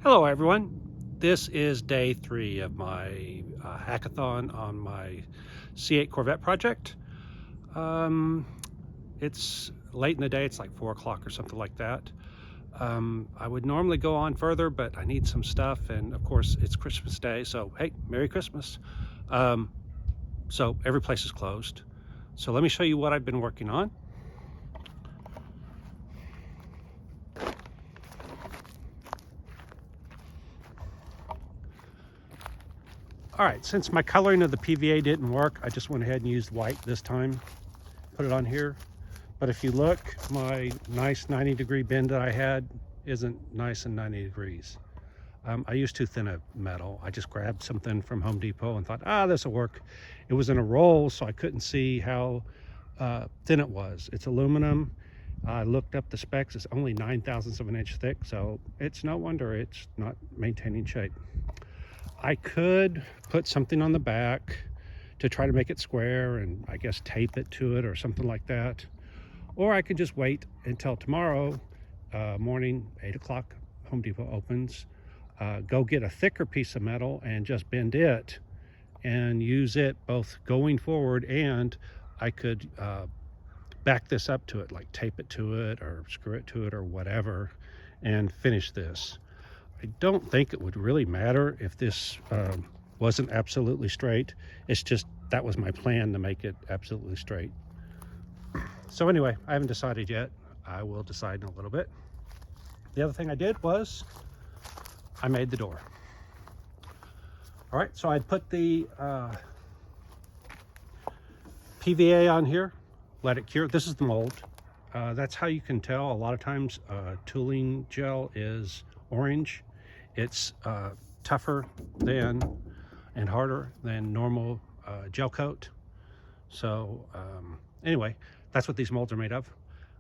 Hello everyone. This is day 3 of my hackathon on my C8 Corvette project. It's late in the day, it's like 4 o'clock or something like that. I would normally go on further, but I need some stuff, and of course it's Christmas Day, so hey, Merry Christmas. So every place is closed. So let me show you what I've been working on. All right, since my coloring of the PVA didn't work, I just went ahead and used white this time, put it on here. But if you look, my nice 90-degree bend that I had isn't nice and 90 degrees. I used too thin a metal. I just grabbed something from Home Depot and thought, this will work. It was in a roll, so I couldn't see how thin it was. It's aluminum. I looked up the specs. It's only 9/1000 of an inch thick, so it's no wonder it's not maintaining shape. I could put something on the back to try to make it square and I guess tape it to it or something like that. Or I could just wait until tomorrow morning, 8 o'clock, Home Depot opens, go get a thicker piece of metal and just bend it and use it both going forward, and I could back this up to it, like tape it to it or screw it to it or whatever, and finish this. I don't think it would really matter if this wasn't absolutely straight. It's just that was my plan, to make it absolutely straight. So anyway, I haven't decided yet. I will decide in a little bit. The other thing I did was I made the door. All right, so I put the PVA on here, let it cure. This is the mold. That's how you can tell. A lot of times tooling gel is orange. It's tougher than and harder than normal gel coat. So anyway, that's what these molds are made of.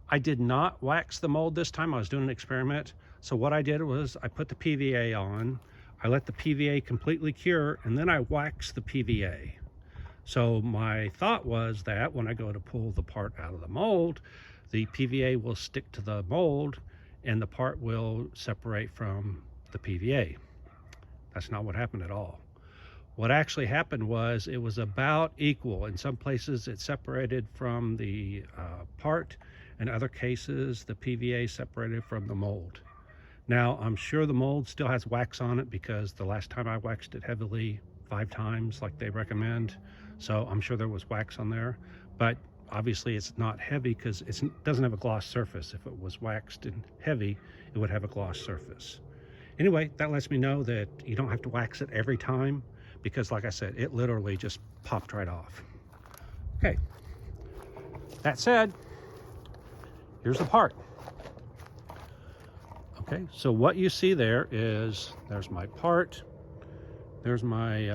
I did not wax the mold this time. I was doing an experiment. So what I did was I put the PVA on, I let the PVA completely cure, and then I waxed the PVA. So my thought was that when I go to pull the part out of the mold, the PVA will stick to the mold and the part will separate from the PVA. That's not what happened at all. What actually happened was it was about equal. In some places it separated from the part. In other cases, the PVA separated from the mold. Now, I'm sure the mold still has wax on it because the last time I waxed it heavily 5 times like they recommend. So I'm sure there was wax on there, but obviously it's not heavy because it doesn't have a gloss surface. If it was waxed and heavy, it would have a gloss surface. Anyway, that lets me know that you don't have to wax it every time because, like I said, it literally just popped right off. Okay, that said, here's the part. Okay, so what you see there is, there's my part. There's my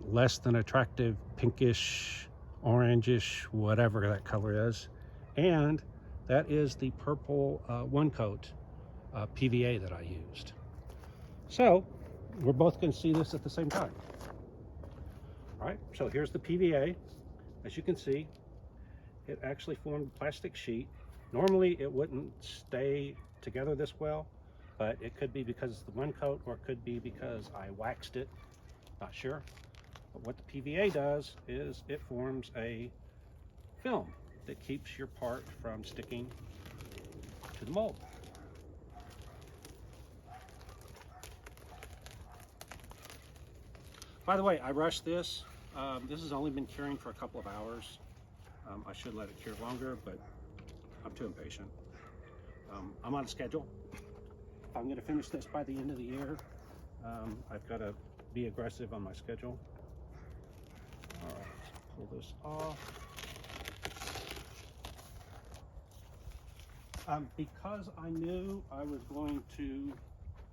less than attractive pinkish, orangish, whatever that color is. And that is the purple one coat PVA that I used. So we're both going to see this at the same time. All right, so here's the PVA. As you can see, it actually formed a plastic sheet. Normally it wouldn't stay together this well, but it could be because it's the one coat, or it could be because I waxed it, not sure. But what the PVA does is it forms a film that keeps your part from sticking to the mold. By the way, I rushed this. This has only been curing for a couple of hours. I should let it cure longer, but I'm too impatient. I'm on a schedule. If I'm going to finish this by the end of the year, I've got to be aggressive on my schedule. All right, pull this off. Because I knew I was going to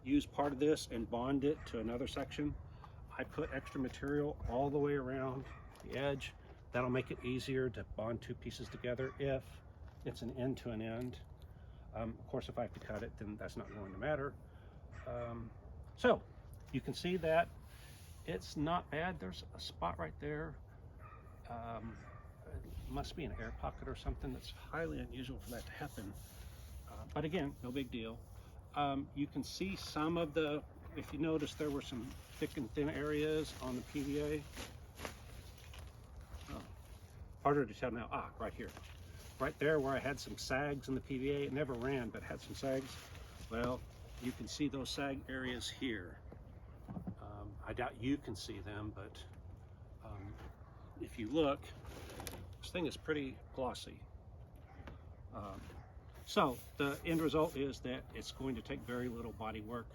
use part of this and bond it to another section, I put extra material all the way around the edge. That'll make it easier to bond 2 pieces together if it's an end to an end. Of course, if I have to cut it, then that's not going to matter. So you can see that it's not bad. There's a spot right there. It must be an air pocket or something. That's highly unusual for that to happen. But again, no big deal. You can see some of the, if you notice, there were some thick and thin areas on the PVA. Oh, harder to tell now. Right here. Right there where I had some sags in the PVA. It never ran, but had some sags. Well, you can see those sag areas here. I doubt you can see them, but if you look, this thing is pretty glossy. So the end result is that it's going to take very little body work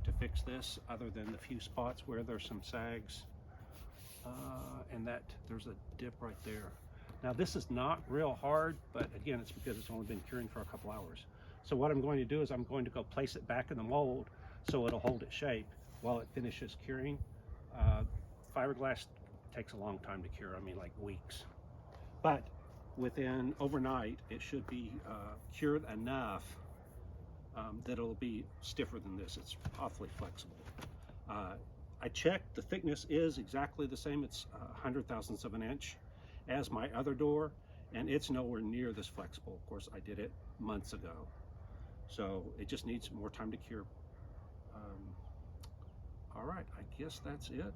to fix this, other than the few spots where there's some sags, and that there's a dip right there. Now this is not real hard, but again, it's because it's only been curing for a couple hours. So what I'm going to do is I'm going to go place it back in the mold so it'll hold its shape while it finishes curing. Fiberglass takes a long time to cure, I mean like weeks. But within overnight, it should be cured enough that it'll be stiffer than this. It's awfully flexible. I checked, the thickness is exactly the same. It's 100,000ths of an inch as my other door, and it's nowhere near this flexible. Of course, I did it months ago, so it just needs more time to cure. All right, I guess that's it.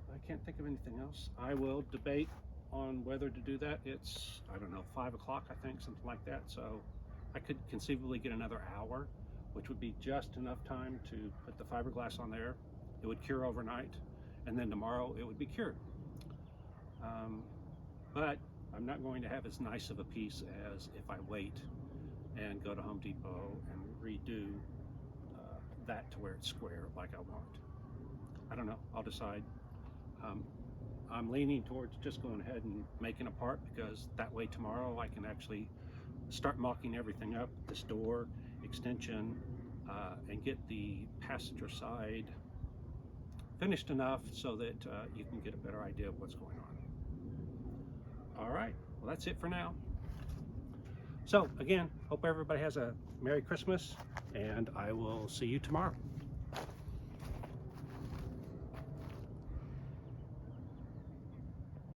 I can't think of anything else. I will debate on whether to do that. It's, I don't know, 5 o'clock, I think, something like that. So I could conceivably get another hour, which would be just enough time to put the fiberglass on there. It would cure overnight, and then tomorrow it would be cured. But I'm not going to have as nice of a piece as if I wait and go to Home Depot and redo that to where it's square like I want. I don't know, I'll decide. I'm leaning towards just going ahead and making a part, because that way tomorrow I can actually start mocking everything up, this door, extension, and get the passenger side finished enough so that you can get a better idea of what's going on. All right, well, that's it for now. So again, hope everybody has a Merry Christmas, and I will see you tomorrow.